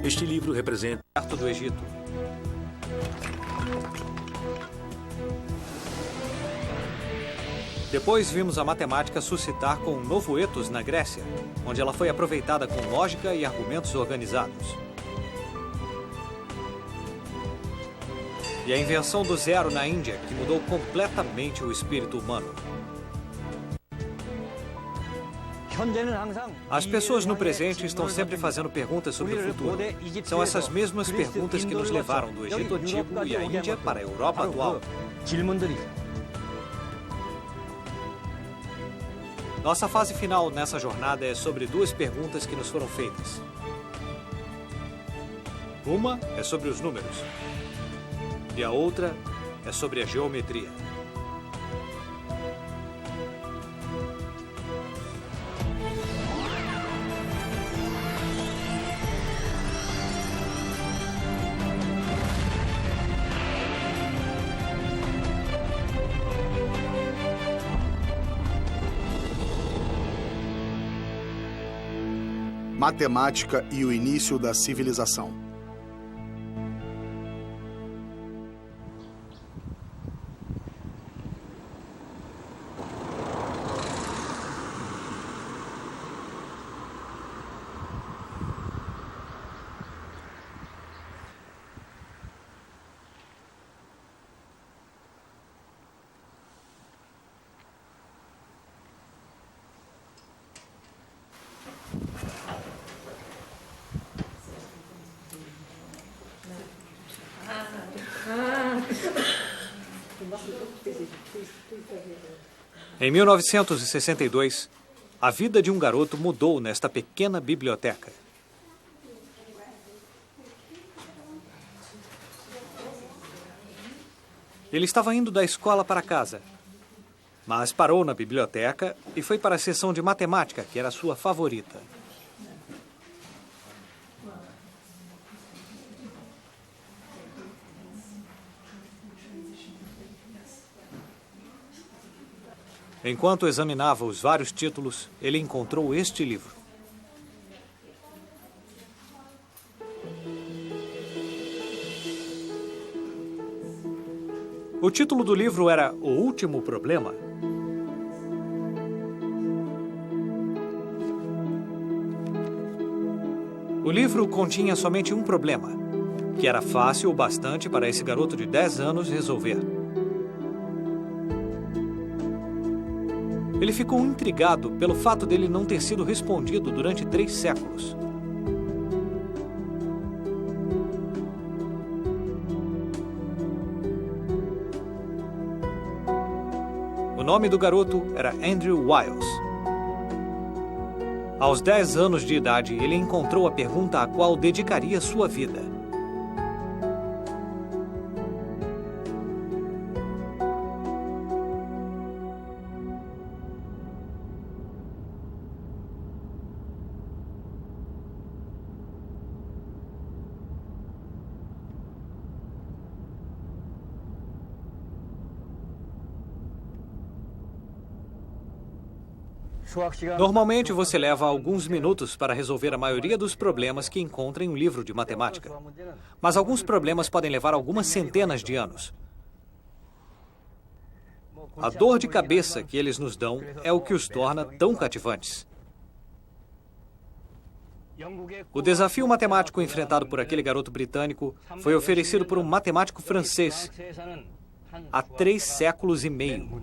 Este livro representa perto do Egito. Depois vimos a matemática suscitar com um novo ethos na Grécia, onde ela foi aproveitada com lógica e argumentos organizados. E a invenção do zero na Índia, que mudou completamente o espírito humano. As pessoas no presente estão sempre fazendo perguntas sobre o futuro. São essas mesmas perguntas que nos levaram do Egito Antigo e a Índia para a Europa atual. Nossa fase final nessa jornada é sobre duas perguntas que nos foram feitas. Uma é sobre os números e a outra é sobre a geometria. Matemática e o início da civilização. Em 1962, a vida de um garoto mudou nesta pequena biblioteca. Ele estava indo da escola para casa, mas parou na biblioteca e foi para a seção de matemática, que era a sua favorita. Enquanto examinava os vários títulos, ele encontrou este livro. O título do livro era O Último Problema. O livro continha somente um problema, que era fácil o bastante para esse garoto de 10 anos resolver. Ele ficou intrigado pelo fato dele não ter sido respondido durante 3 séculos. O nome do garoto era Andrew Wiles. Aos 10 anos de idade, ele encontrou a pergunta a qual dedicaria sua vida. Normalmente você leva alguns minutos para resolver a maioria dos problemas que encontra em um livro de matemática. Mas alguns problemas podem levar algumas centenas de anos. A dor de cabeça que eles nos dão é o que os torna tão cativantes. O desafio matemático enfrentado por aquele garoto britânico foi oferecido por um matemático francês há 3 séculos e meio.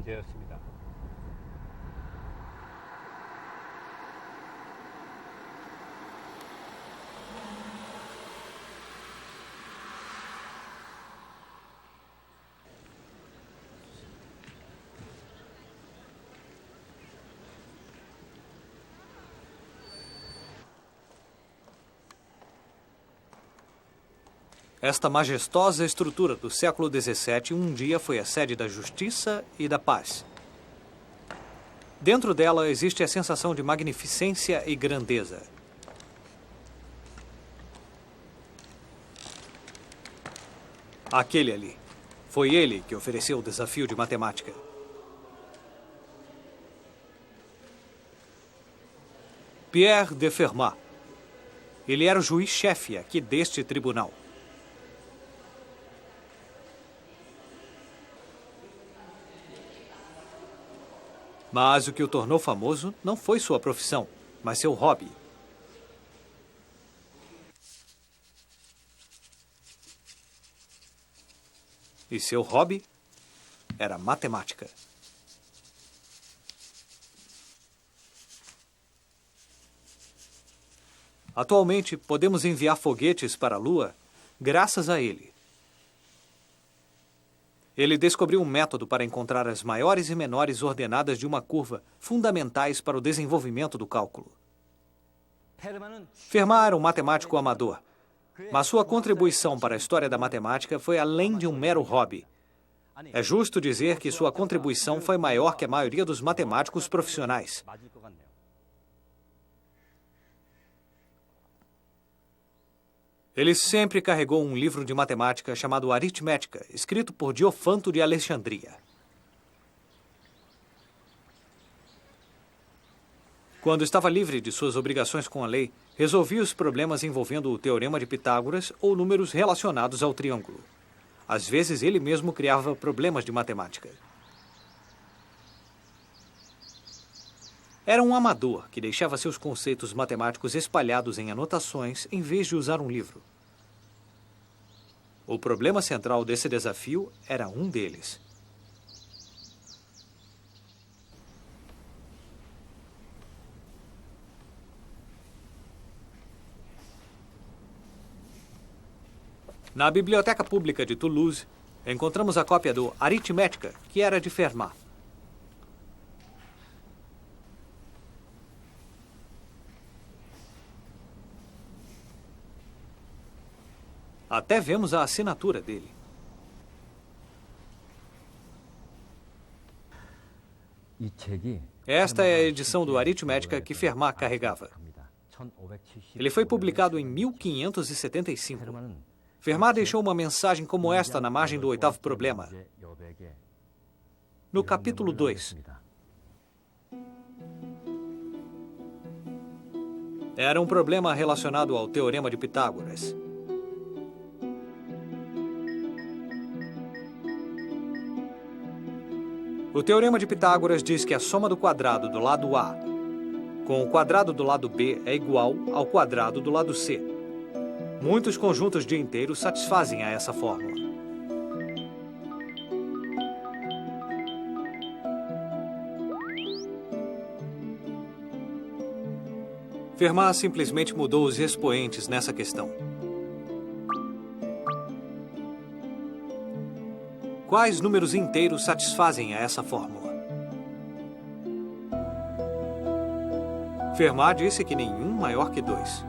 Esta majestosa estrutura do século XVII um dia foi a sede da justiça e da paz. Dentro dela existe a sensação de magnificência e grandeza. Aquele ali. Foi ele que ofereceu o desafio de matemática. Pierre de Fermat. Ele era o juiz-chefe aqui deste tribunal. Mas o que o tornou famoso não foi sua profissão, mas seu hobby. E seu hobby era matemática. Atualmente, podemos enviar foguetes para a Lua graças a ele. Ele descobriu um método para encontrar as maiores e menores ordenadas de uma curva, fundamentais para o desenvolvimento do cálculo. Fermat era um matemático amador, mas sua contribuição para a história da matemática foi além de um mero hobby. É justo dizer que sua contribuição foi maior que a maioria dos matemáticos profissionais. Ele sempre carregou um livro de matemática chamado Aritmética, escrito por Diofanto de Alexandria. Quando estava livre de suas obrigações com a lei, resolvia os problemas envolvendo o Teorema de Pitágoras ou números relacionados ao triângulo. Às vezes, ele mesmo criava problemas de matemática. Era um amador que deixava seus conceitos matemáticos espalhados em anotações em vez de usar um livro. O problema central desse desafio era um deles. Na Biblioteca Pública de Toulouse, encontramos a cópia do Aritmética, que era de Fermat. Até vemos a assinatura dele. Esta é a edição do Aritmética que Fermat carregava. Ele foi publicado em 1575. Fermat deixou uma mensagem como esta na margem do oitavo problema. No capítulo 2. Era um problema relacionado ao Teorema de Pitágoras. O Teorema de Pitágoras diz que a soma do quadrado do lado A com o quadrado do lado B é igual ao quadrado do lado C. Muitos conjuntos de inteiros satisfazem a essa fórmula. Fermat simplesmente mudou os expoentes nessa questão. Quais números inteiros satisfazem a essa fórmula? Fermat disse que nenhum maior que 2.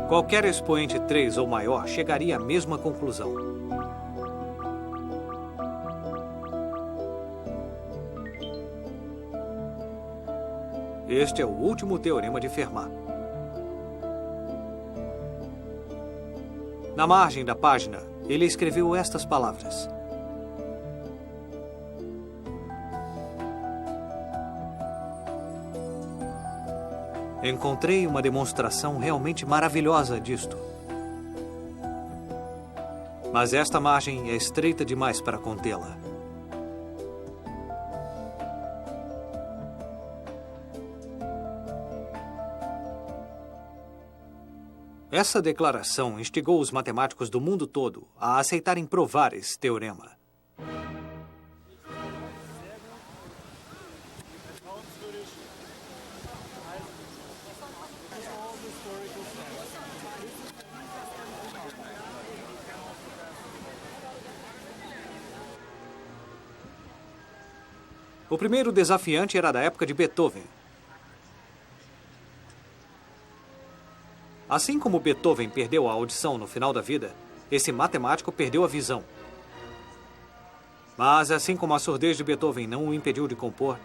Qualquer expoente 3 ou maior chegaria à mesma conclusão. Este é o último teorema de Fermat. Na margem da página, ele escreveu estas palavras. Encontrei uma demonstração realmente maravilhosa disto. Mas esta margem é estreita demais para contê-la. Essa declaração instigou os matemáticos do mundo todo a aceitarem provar esse teorema. O primeiro desafiante era da época de Beethoven. Assim como Beethoven perdeu a audição no final da vida, esse matemático perdeu a visão. Mas, assim como a surdez de Beethoven não o impediu de compor,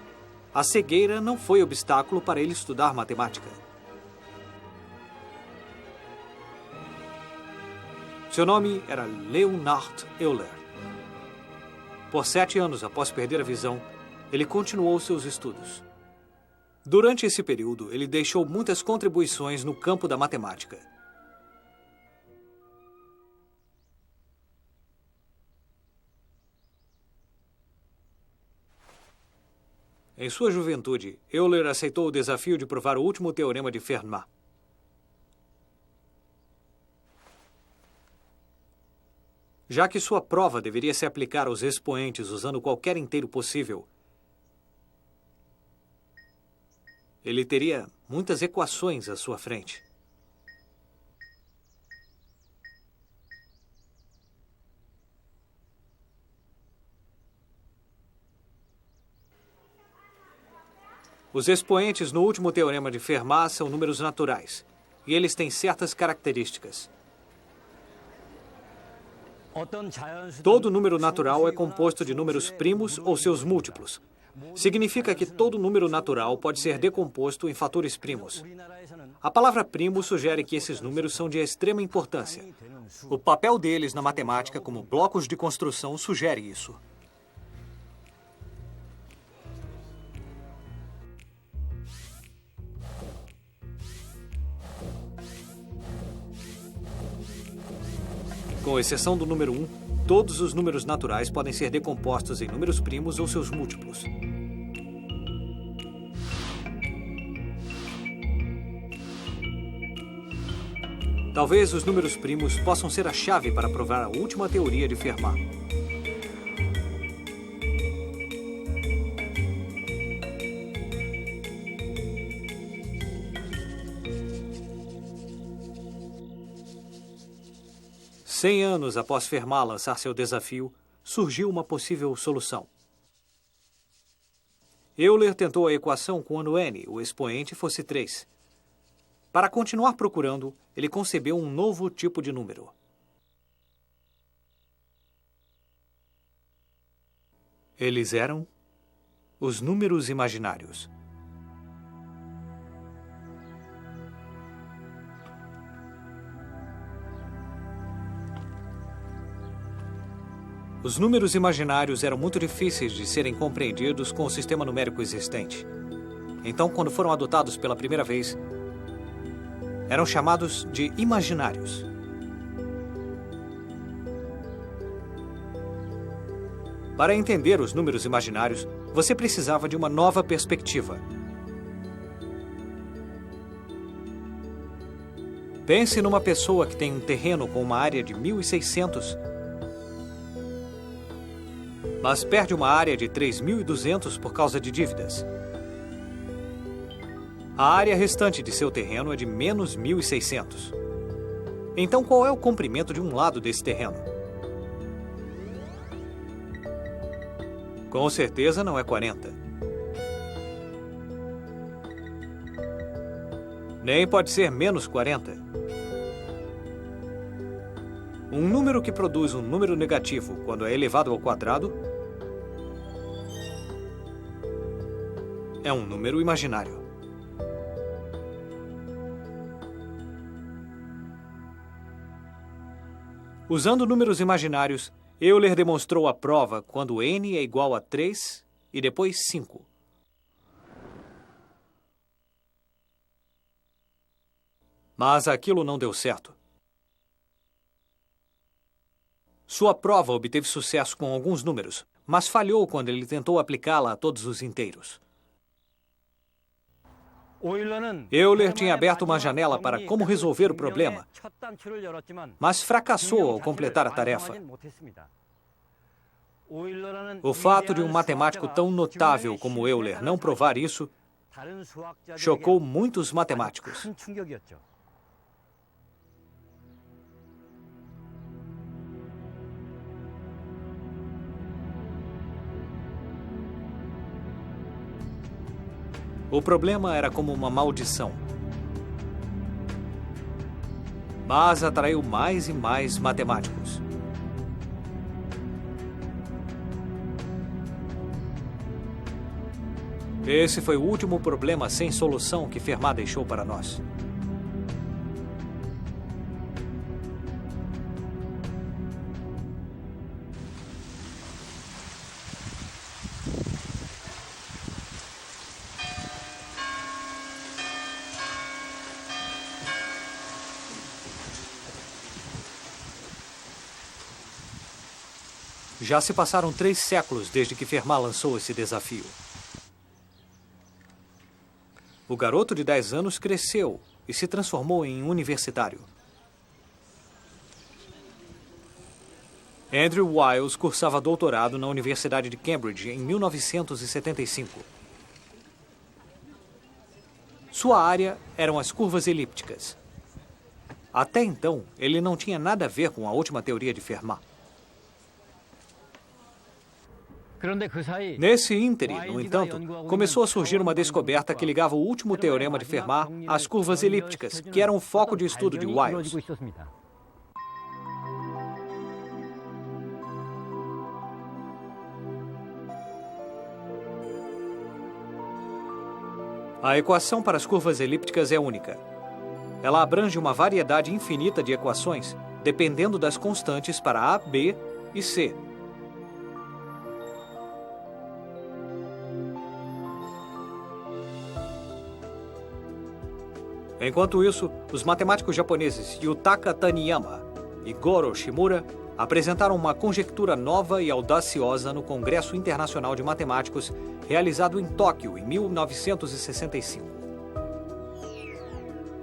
a cegueira não foi obstáculo para ele estudar matemática. Seu nome era Leonhard Euler. Por 7 anos após perder a visão, ele continuou seus estudos. Durante esse período, ele deixou muitas contribuições no campo da matemática. Em sua juventude, Euler aceitou o desafio de provar o último teorema de Fermat. Já que sua prova deveria se aplicar aos expoentes usando qualquer inteiro possível, ele teria muitas equações à sua frente. Os expoentes no último teorema de Fermat são números naturais, e eles têm certas características. Todo número natural é composto de números primos ou seus múltiplos. Significa que todo número natural pode ser decomposto em fatores primos. A palavra primo sugere que esses números são de extrema importância. O papel deles na matemática como blocos de construção sugere isso. Com exceção do número 1, todos os números naturais podem ser decompostos em números primos ou seus múltiplos. Talvez os números primos possam ser a chave para provar a última teoria de Fermat. Cem anos após Fermat lançar seu desafio, surgiu uma possível solução. Euler tentou a equação quando n, o expoente, fosse 3. Para continuar procurando, ele concebeu um novo tipo de número. Eles eram os números imaginários. Os números imaginários eram muito difíceis de serem compreendidos com o sistema numérico existente. Então, quando foram adotados pela primeira vez, eram chamados de imaginários. Para entender os números imaginários, você precisava de uma nova perspectiva. Pense numa pessoa que tem um terreno com uma área de 1.600, mas perde uma área de 3.200 por causa de dívidas. A área restante de seu terreno é de menos 1.600. Então, qual é o comprimento de um lado desse terreno? Com certeza não é 40. Nem pode ser menos 40. Um número que produz um número negativo quando é elevado ao quadrado é um número imaginário. Usando números imaginários, Euler demonstrou a prova quando n é igual a 3 e depois 5. Mas aquilo não deu certo. Sua prova obteve sucesso com alguns números, mas falhou quando ele tentou aplicá-la a todos os inteiros. Euler tinha aberto uma janela para como resolver o problema, mas fracassou ao completar a tarefa. O fato de um matemático tão notável como Euler não provar isso chocou muitos matemáticos. O problema era como uma maldição. Mas atraiu mais e mais matemáticos. Esse foi o último problema sem solução que Fermat deixou para nós. Já se passaram 3 séculos desde que Fermat lançou esse desafio. O garoto de 10 anos cresceu e se transformou em universitário. Andrew Wiles cursava doutorado na Universidade de Cambridge em 1975. Sua área eram as curvas elípticas. Até então, ele não tinha nada a ver com a última teoria de Fermat. Nesse ínterim, no entanto, começou a surgir uma descoberta que ligava o último teorema de Fermat às curvas elípticas, que eram o foco de estudo de Wiles. A equação para as curvas elípticas é única. Ela abrange uma variedade infinita de equações, dependendo das constantes para A, B e C. Enquanto isso, os matemáticos japoneses Yutaka Taniyama e Goro Shimura apresentaram uma conjectura nova e audaciosa no Congresso Internacional de Matemáticos, realizado em Tóquio, em 1965.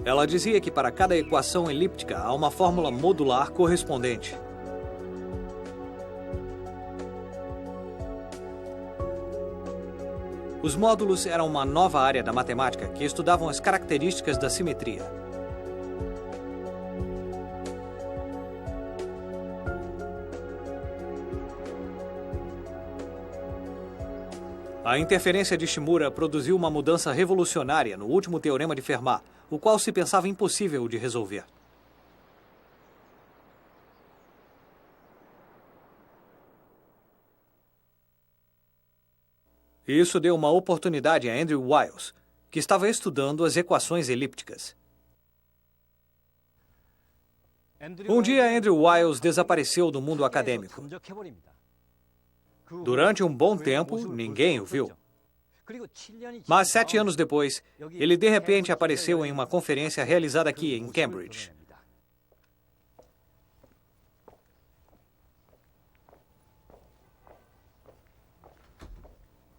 Ela dizia que para cada equação elíptica há uma fórmula modular correspondente. Os módulos eram uma nova área da matemática que estudavam as características da simetria. A interferência de Shimura produziu uma mudança revolucionária no último teorema de Fermat, o qual se pensava impossível de resolver. Isso deu uma oportunidade a Andrew Wiles, que estava estudando as equações elípticas. Um dia, Andrew Wiles desapareceu do mundo acadêmico. Durante um bom tempo, ninguém o viu. Mas 7 anos depois, ele de repente apareceu em uma conferência realizada aqui em Cambridge.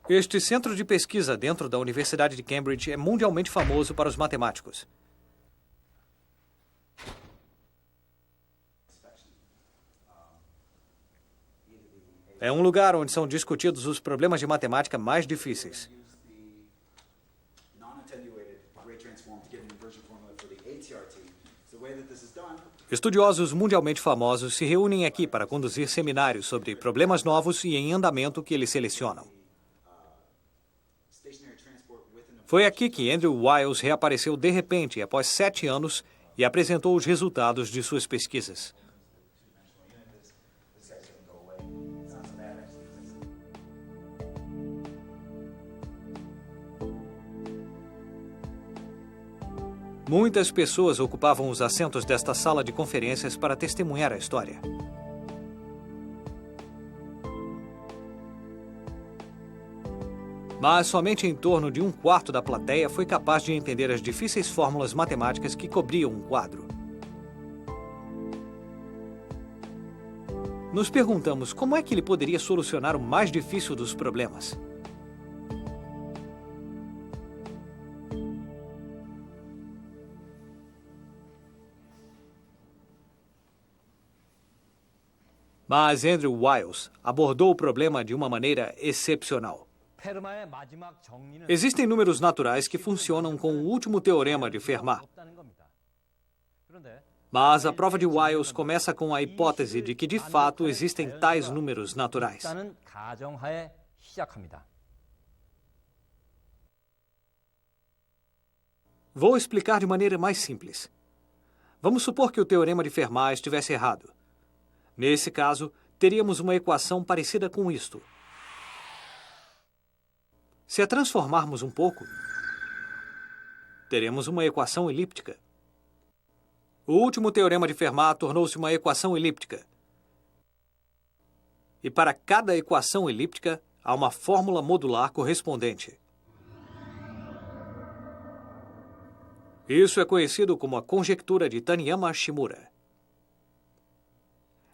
Este centro de pesquisa dentro da Universidade de Cambridge é mundialmente famoso para os matemáticos. É um lugar onde são discutidos os problemas de matemática mais difíceis. Estudiosos mundialmente famosos se reúnem aqui para conduzir seminários sobre problemas novos e em andamento que eles selecionam. Foi aqui que Andrew Wiles reapareceu de repente, após 7 anos, e apresentou os resultados de suas pesquisas. Muitas pessoas ocupavam os assentos desta sala de conferências para testemunhar a história. Mas somente em torno de 1/4 da plateia foi capaz de entender as difíceis fórmulas matemáticas que cobriam um quadro. Nos perguntamos como é que ele poderia solucionar o mais difícil dos problemas. Mas Andrew Wiles abordou o problema de uma maneira excepcional. Existem números naturais que funcionam com o último teorema de Fermat. Mas a prova de Wiles começa com a hipótese de que, de fato, existem tais números naturais. Vou explicar de maneira mais simples. Vamos supor que o teorema de Fermat estivesse errado. Nesse caso, teríamos uma equação parecida com isto. Se a transformarmos um pouco, teremos uma equação elíptica. O último teorema de Fermat tornou-se uma equação elíptica. E para cada equação elíptica, há uma fórmula modular correspondente. Isso é conhecido como a conjectura de Taniyama-Shimura.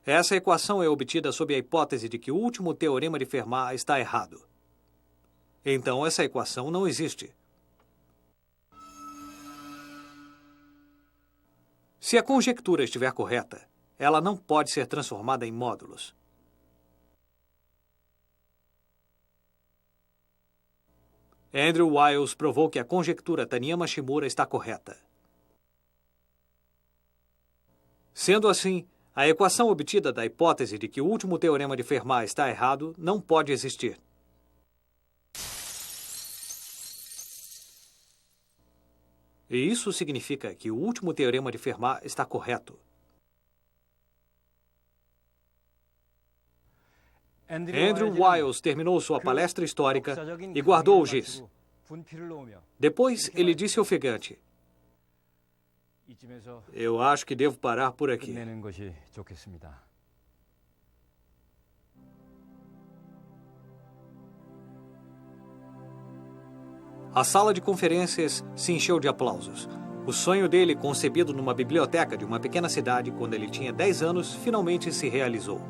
Essa equação é obtida sob a hipótese de que o último teorema de Fermat está errado. Então, essa equação não existe. Se a conjectura estiver correta, ela não pode ser transformada em módulos. Andrew Wiles provou que a conjectura Taniyama-Shimura está correta. Sendo assim, a equação obtida da hipótese de que o último teorema de Fermat está errado não pode existir. E isso significa que o último teorema de Fermat está correto. Andrew Wiles terminou sua palestra histórica e guardou o giz. Depois, ele disse ofegante: "Eu acho que devo parar por aqui." A sala de conferências se encheu de aplausos. O sonho dele, concebido numa biblioteca de uma pequena cidade quando ele tinha 10 anos, finalmente se realizou.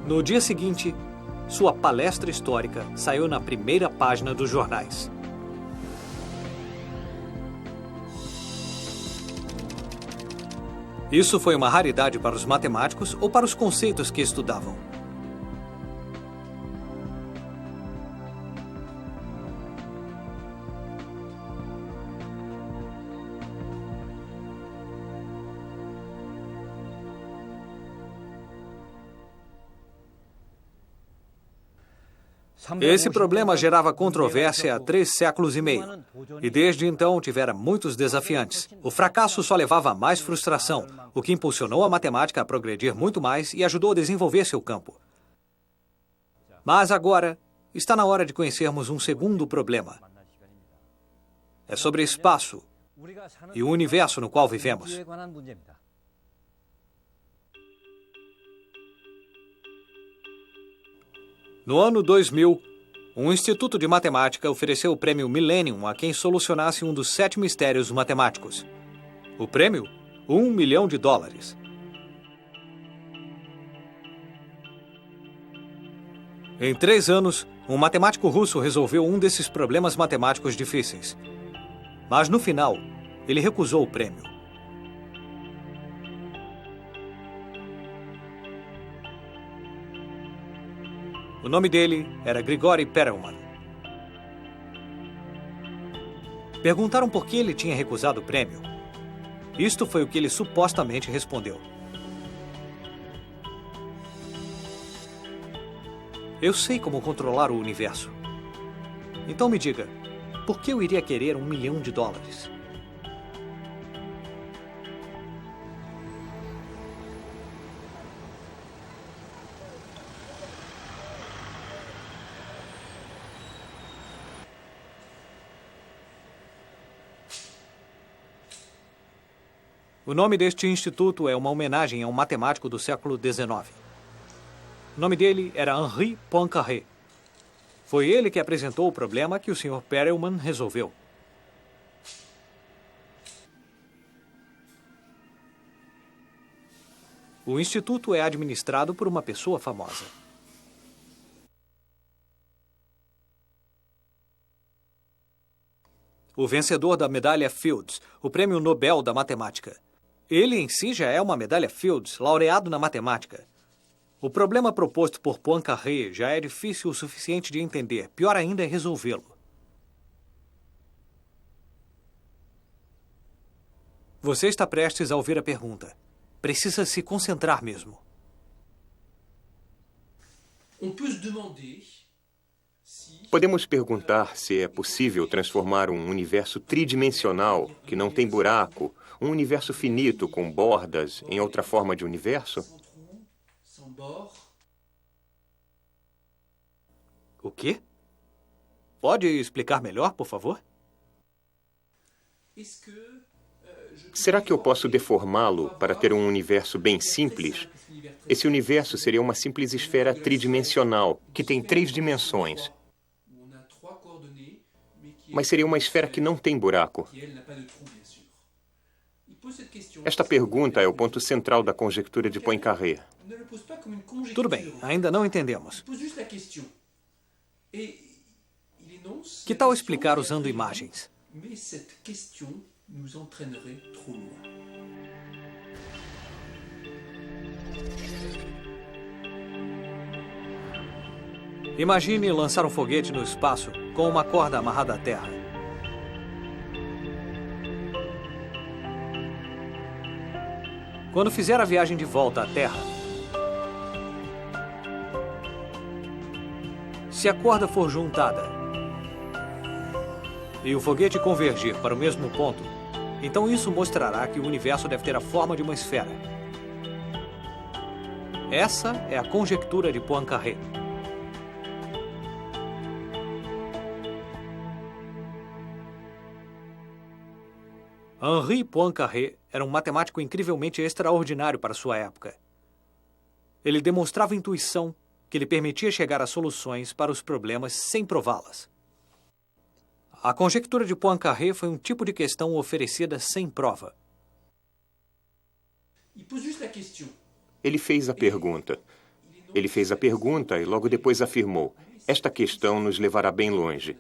No dia seguinte, sua palestra histórica saiu na primeira página dos jornais. Isso foi uma raridade para os matemáticos ou para os conceitos que estudavam. Esse problema gerava controvérsia há 3 séculos e meio, e desde então tivera muitos desafiantes. O fracasso só levava a mais frustração, o que impulsionou a matemática a progredir muito mais e ajudou a desenvolver seu campo. Mas agora, está na hora de conhecermos um segundo problema. É sobre espaço e o universo no qual vivemos. No ano 2000, um instituto de matemática ofereceu o prêmio Millennium a quem solucionasse um dos 7 mistérios matemáticos. O prêmio? $1 milhão. Em 3 anos, um matemático russo resolveu um desses problemas matemáticos difíceis. Mas no final, ele recusou o prêmio. O nome dele era Grigori Perelman. Perguntaram por que ele tinha recusado o prêmio. Isto foi o que ele supostamente respondeu: "Eu sei como controlar o universo. Então me diga, por que eu iria querer $1 milhão?" O nome deste instituto é uma homenagem a um matemático do século XIX. O nome dele era Henri Poincaré. Foi ele que apresentou o problema que o Sr. Perelman resolveu. O instituto é administrado por uma pessoa famosa. O vencedor da medalha Fields, o prêmio Nobel da matemática. Ele em si já é uma medalha Fields, laureado na matemática. O problema proposto por Poincaré já é difícil o suficiente de entender. Pior ainda é resolvê-lo. Você está prestes a ouvir a pergunta. Precisa se concentrar mesmo. Podemos perguntar se é possível transformar um universo tridimensional, que não tem buraco, um universo finito com bordas, em outra forma de universo? O quê? Pode explicar melhor, por favor? Será que eu posso deformá-lo para ter um universo bem simples? Esse universo seria uma simples esfera tridimensional, que tem 3 dimensões. Mas seria uma esfera que não tem buraco. Esta pergunta é o ponto central da conjectura de Poincaré. Tudo bem, ainda não entendemos. Que tal explicar usando imagens? Imagine lançar um foguete no espaço com uma corda amarrada à Terra. Quando fizer a viagem de volta à Terra, se a corda for juntada e o foguete convergir para o mesmo ponto, então isso mostrará que o universo deve ter a forma de uma esfera. Essa é a conjectura de Poincaré. Henri Poincaré era um matemático incrivelmente extraordinário para sua época. Ele demonstrava intuição que lhe permitia chegar a soluções para os problemas sem prová-las. A conjectura de Poincaré foi um tipo de questão oferecida sem prova. Ele fez a pergunta. Ele fez a pergunta e logo depois afirmou: esta questão nos levará bem longe.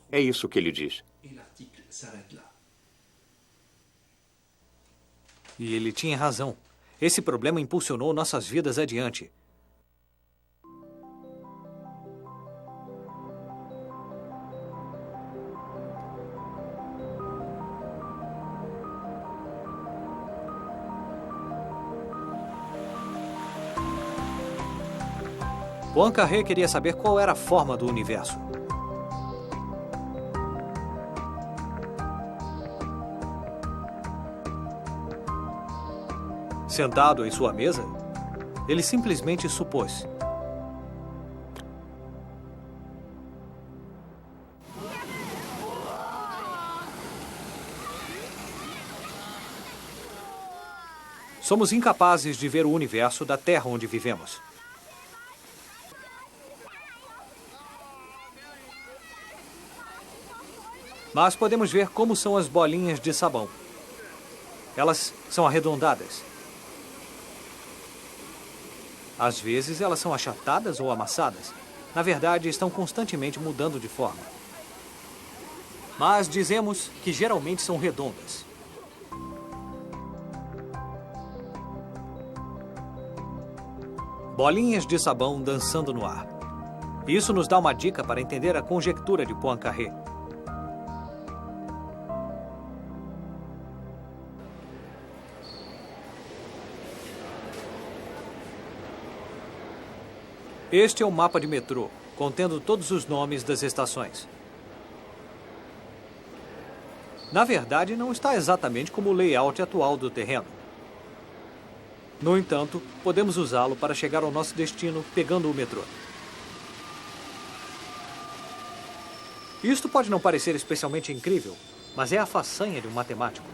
É isso que ele diz. E ele tinha razão. Esse problema impulsionou nossas vidas adiante. Poincaré queria saber qual era a forma do universo. Sentado em sua mesa, ele simplesmente supôs. Somos incapazes de ver o universo da Terra onde vivemos. Mas podemos ver como são as bolinhas de sabão. Elas são arredondadas. Às vezes, elas são achatadas ou amassadas. Na verdade, estão constantemente mudando de forma. Mas dizemos que geralmente são redondas. Bolinhas de sabão dançando no ar. Isso nos dá uma dica para entender a conjectura de Poincaré. Este é o mapa de metrô, contendo todos os nomes das estações. Na verdade, não está exatamente como o layout atual do terreno. No entanto, podemos usá-lo para chegar ao nosso destino pegando o metrô. Isto pode não parecer especialmente incrível, mas é a façanha de um matemático.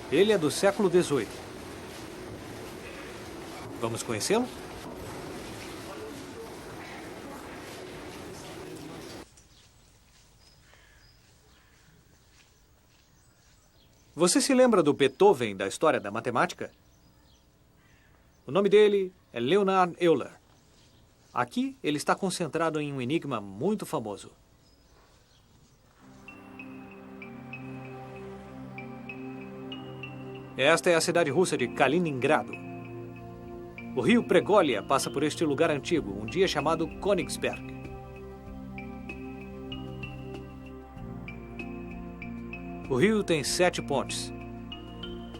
Ele é do século XVIII. Vamos conhecê-lo? Você se lembra do Beethoven da história da matemática? O nome dele é Leonhard Euler. Aqui, ele está concentrado em um enigma muito famoso. Esta é a cidade russa de Kaliningrado. O rio Pregolya passa por este lugar antigo, um dia chamado Königsberg. O rio tem 7 pontes.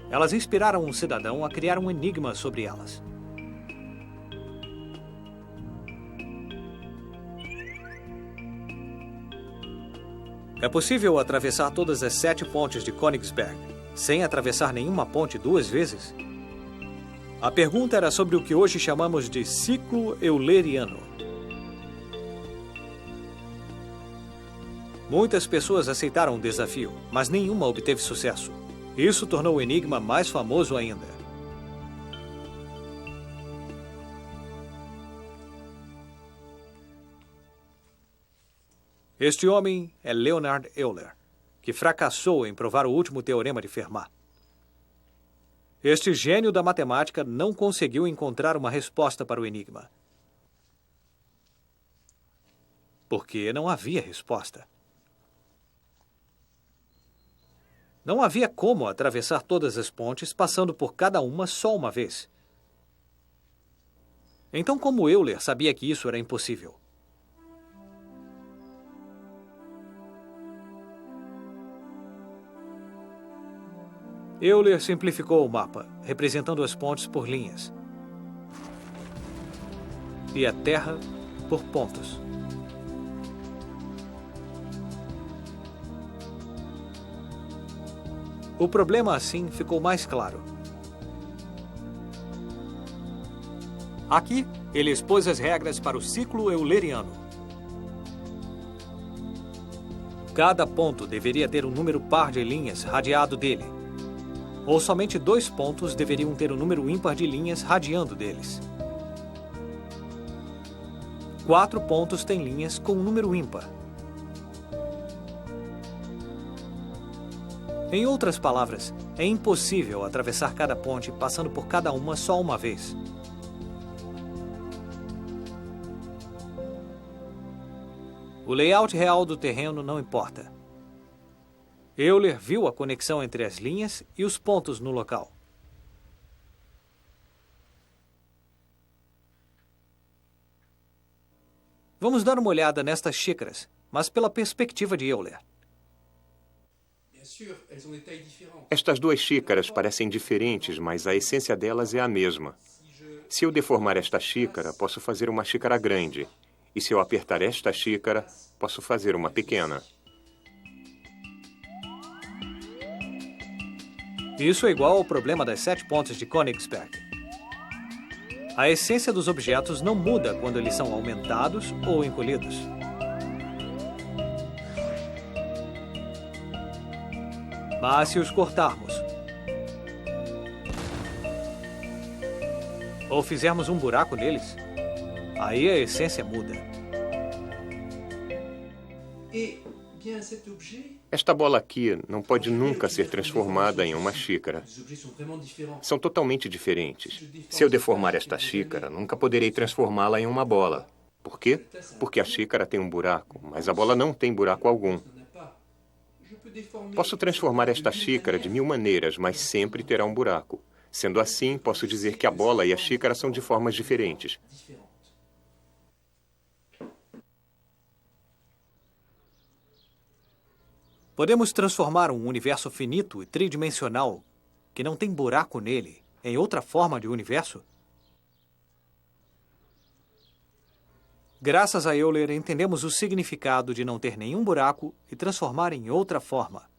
Elas inspiraram um cidadão a criar um enigma sobre elas. É possível atravessar todas as 7 pontes de Königsberg sem atravessar nenhuma ponte 2 vezes? A pergunta era sobre o que hoje chamamos de ciclo euleriano. Muitas pessoas aceitaram o desafio, mas nenhuma obteve sucesso. Isso tornou o enigma mais famoso ainda. Este homem é Leonhard Euler, que fracassou em provar o último teorema de Fermat. Este gênio da matemática não conseguiu encontrar uma resposta para o enigma. Porque não havia resposta. Não havia como atravessar todas as pontes passando por cada uma só uma vez. Então, como Euler sabia que isso era impossível? Euler simplificou o mapa, representando as pontes por linhas e a Terra por pontos. O problema, assim, ficou mais claro. Aqui, ele expôs as regras para o ciclo euleriano. Cada ponto deveria ter um número par de linhas radiado dele, ou somente 2 pontos deveriam ter um número ímpar de linhas radiando deles. 4 pontos têm linhas com um número ímpar. Em outras palavras, é impossível atravessar cada ponte passando por cada uma só uma vez. O layout real do terreno não importa. Euler viu a conexão entre as linhas e os pontos no local. Vamos dar uma olhada nestas xícaras, mas pela perspectiva de Euler. Estas 2 xícaras parecem diferentes, mas a essência delas é a mesma. Se eu deformar esta xícara, posso fazer uma xícara grande. E se eu apertar esta xícara, posso fazer uma pequena. Isso é igual ao problema das 7 pontes de Königsberg. A essência dos objetos não muda quando eles são aumentados ou encolhidos. Mas se os cortarmos, ou fizermos um buraco neles, aí a essência muda. Esta bola aqui não pode nunca ser transformada em uma xícara. São totalmente diferentes. Se eu deformar esta xícara, nunca poderei transformá-la em uma bola. Por quê? Porque a xícara tem um buraco, mas a bola não tem buraco algum. Posso transformar esta xícara de 1000 maneiras, mas sempre terá um buraco. Sendo assim, posso dizer que a bola e a xícara são de formas diferentes. Podemos transformar um universo finito e tridimensional, que não tem buraco nele, em outra forma de universo? Graças a Euler, entendemos o significado de não ter nenhum buraco e transformar em outra forma.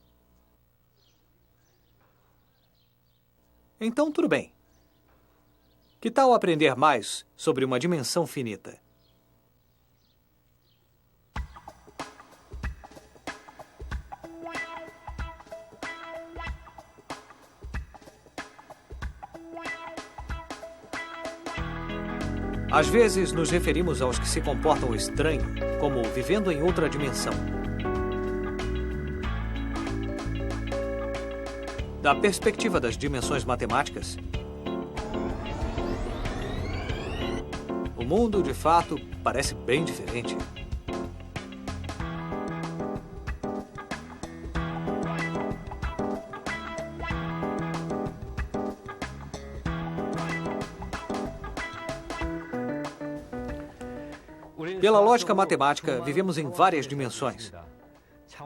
Então, tudo bem. Que tal aprender mais sobre uma dimensão finita? Às vezes, nos referimos aos que se comportam estranho, como vivendo em outra dimensão. Da perspectiva das dimensões matemáticas, o mundo, de fato, parece bem diferente. Pela lógica matemática, vivemos em várias dimensões.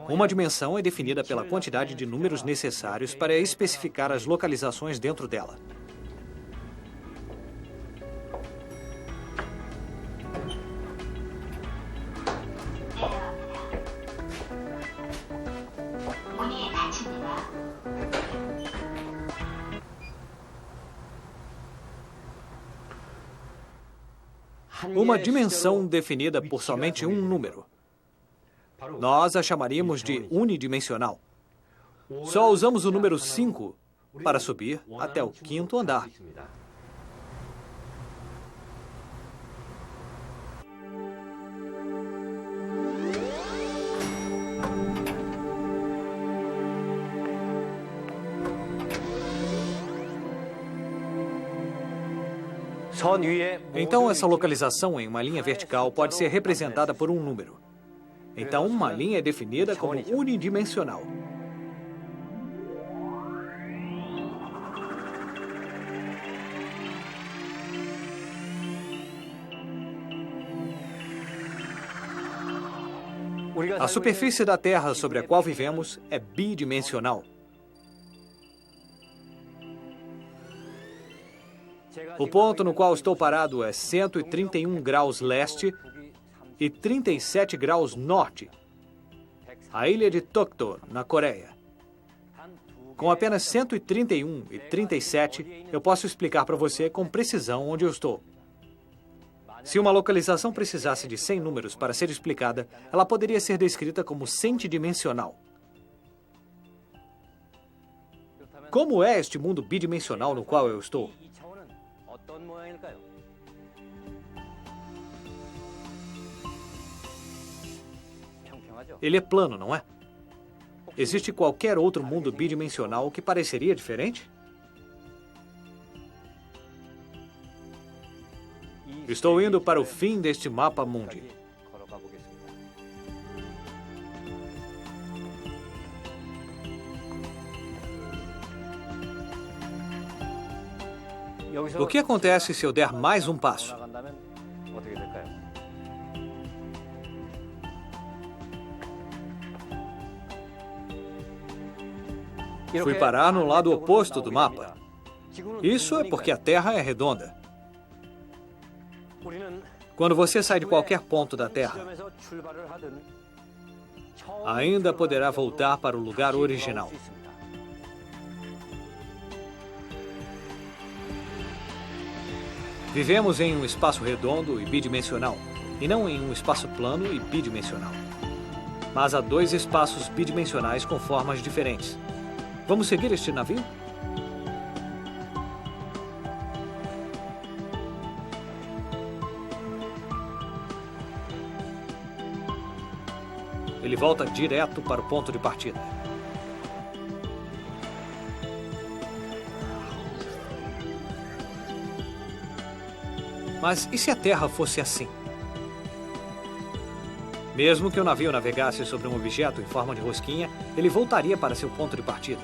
Uma dimensão é definida pela quantidade de números necessários para especificar as localizações dentro dela. Uma dimensão definida por somente um número. Nós a chamaríamos de unidimensional. Só usamos o número 5 para subir até o 5º andar. Então, essa localização em uma linha vertical pode ser representada por um número. Então, uma linha é definida como unidimensional. A superfície da Terra sobre a qual vivemos é bidimensional. O ponto no qual estou parado é 131 graus leste e 37 graus norte, a ilha de Tokto, na Coreia. Com apenas 131 e 37, eu posso explicar para você com precisão onde eu estou. Se uma localização precisasse de 100 números para ser explicada, ela poderia ser descrita como centidimensional. Como é este mundo bidimensional no qual eu estou? Ele é plano, não é? Existe qualquer outro mundo bidimensional que pareceria diferente? Estou indo para o fim deste mapa mundi. O que acontece se eu der mais um passo? Fui parar no lado oposto do mapa. Isso é porque a Terra é redonda. Quando você sai de qualquer ponto da Terra, ainda poderá voltar para o lugar original. Vivemos em um espaço redondo e bidimensional, e não em um espaço plano e bidimensional. Mas há dois espaços bidimensionais com formas diferentes. Vamos seguir este navio? Ele volta direto para o ponto de partida. Mas e se a Terra fosse assim? Mesmo que o navio navegasse sobre um objeto em forma de rosquinha, ele voltaria para seu ponto de partida.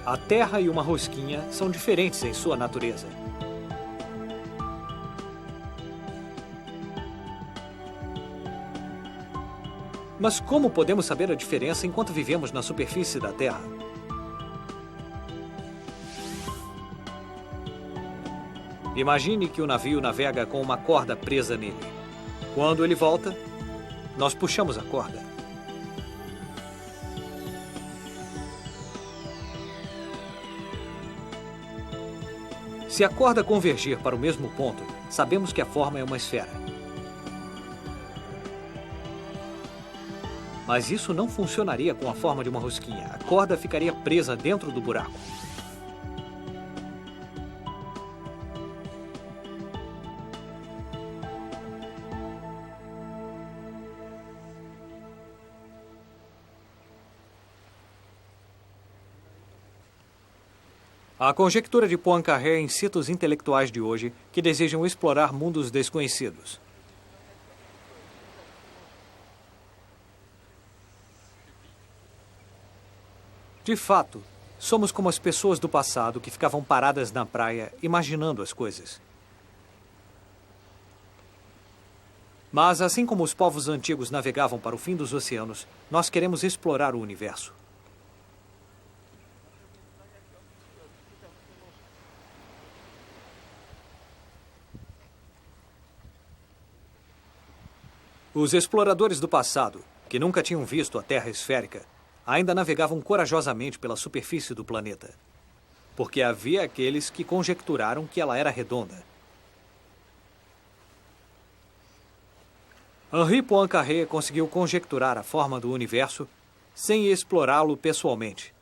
A Terra e uma rosquinha são diferentes em sua natureza. Mas como podemos saber a diferença enquanto vivemos na superfície da Terra? Imagine que o navio navega com uma corda presa nele. Quando ele volta, nós puxamos a corda. Se a corda convergir para o mesmo ponto, sabemos que a forma é uma esfera. Mas isso não funcionaria com a forma de uma rosquinha. A corda ficaria presa dentro do buraco. A conjectura de Poincaré incita os intelectuais de hoje que desejam explorar mundos desconhecidos. De fato, somos como as pessoas do passado que ficavam paradas na praia imaginando as coisas. Mas, assim como os povos antigos navegavam para o fim dos oceanos, nós queremos explorar o universo. Os exploradores do passado, que nunca tinham visto a Terra esférica, ainda navegavam corajosamente pela superfície do planeta, porque havia aqueles que conjecturaram que ela era redonda. Henri Poincaré conseguiu conjecturar a forma do universo sem explorá-lo pessoalmente.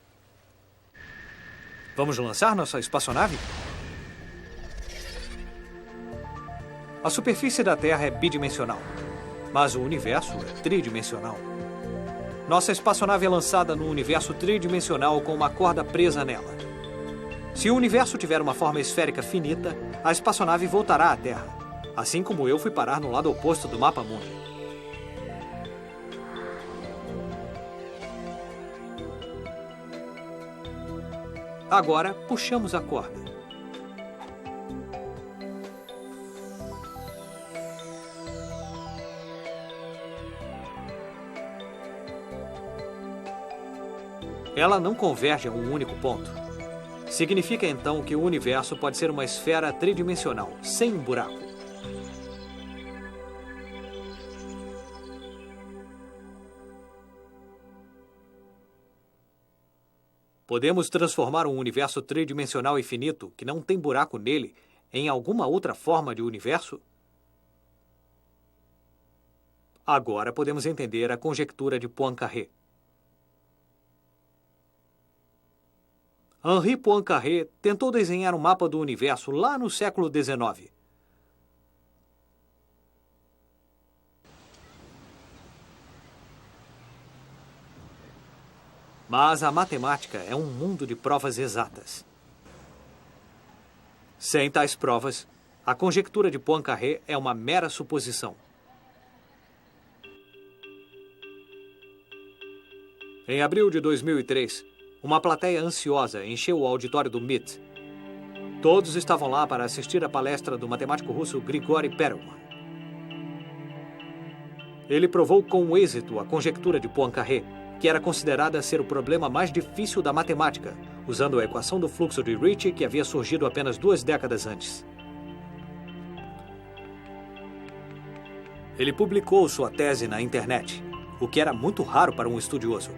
Vamos lançar nossa espaçonave? A superfície da Terra é bidimensional, mas o universo é tridimensional. Nossa espaçonave é lançada no universo tridimensional com uma corda presa nela. Se o universo tiver uma forma esférica finita, a espaçonave voltará à Terra, assim como eu fui parar no lado oposto do mapa mundi. Agora, puxamos a corda. Ela não converge a um único ponto. Significa então que o universo pode ser uma esfera tridimensional, sem um buraco. Podemos transformar um universo tridimensional e finito, que não tem buraco nele, em alguma outra forma de universo? Agora podemos entender a conjectura de Poincaré. Henri Poincaré tentou desenhar um mapa do universo lá no século XIX. Mas a matemática é um mundo de provas exatas. Sem tais provas, a conjectura de Poincaré é uma mera suposição. Em abril de 2003, uma plateia ansiosa encheu o auditório do MIT. Todos estavam lá para assistir à palestra do matemático russo Grigori Perelman. Ele provou com êxito a conjectura de Poincaré, que era considerada ser o problema mais difícil da matemática, usando a equação do fluxo de Ricci que havia surgido apenas 2 décadas antes. Ele publicou sua tese na internet, o que era muito raro para um estudioso.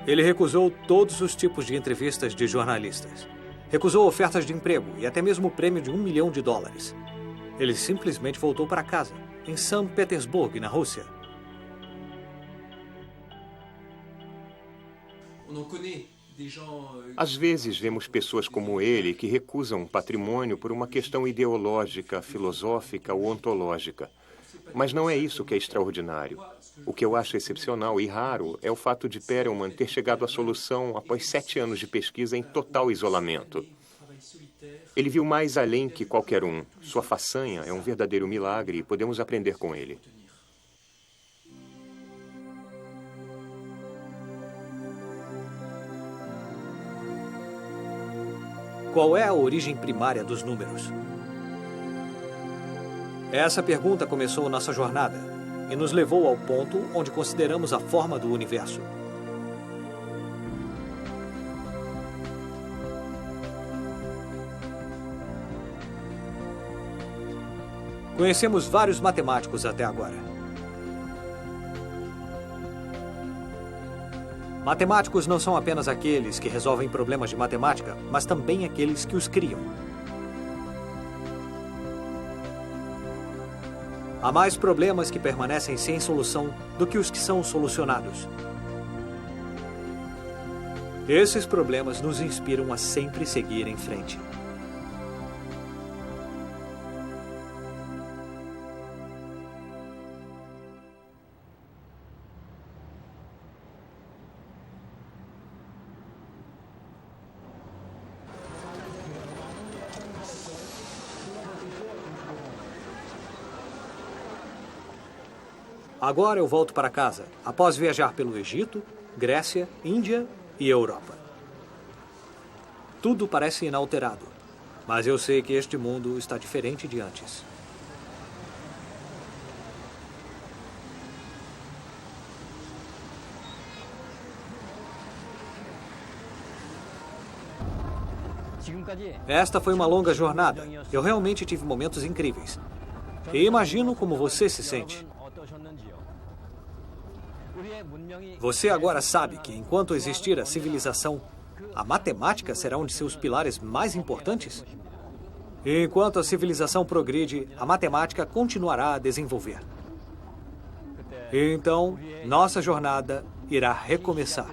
Ele recusou todos os tipos de entrevistas de jornalistas. Recusou ofertas de emprego e até mesmo o prêmio de $1 milhão. Ele simplesmente voltou para casa, em São Petersburgo, na Rússia. Às vezes vemos pessoas como ele que recusam um patrimônio por uma questão ideológica, filosófica ou ontológica. Mas não é isso que é extraordinário. O que eu acho excepcional e raro é o fato de Perelman ter chegado à solução após 7 anos de pesquisa em total isolamento. Ele viu mais além que qualquer um. Sua façanha é um verdadeiro milagre e podemos aprender com ele. Qual é a origem primária dos números? Essa pergunta começou nossa jornada e nos levou ao ponto onde consideramos a forma do universo. Conhecemos vários matemáticos até agora. Matemáticos não são apenas aqueles que resolvem problemas de matemática, mas também aqueles que os criam. Há mais problemas que permanecem sem solução do que os que são solucionados. Esses problemas nos inspiram a sempre seguir em frente. Agora eu volto para casa, após viajar pelo Egito, Grécia, Índia e Europa. Tudo parece inalterado, mas eu sei que este mundo está diferente de antes. Esta foi uma longa jornada. Eu realmente tive momentos incríveis. E imagino como você se sente. Você agora sabe que, enquanto existir a civilização, a matemática será um de seus pilares mais importantes? E enquanto a civilização progride, a matemática continuará a desenvolver. E então, nossa jornada irá recomeçar.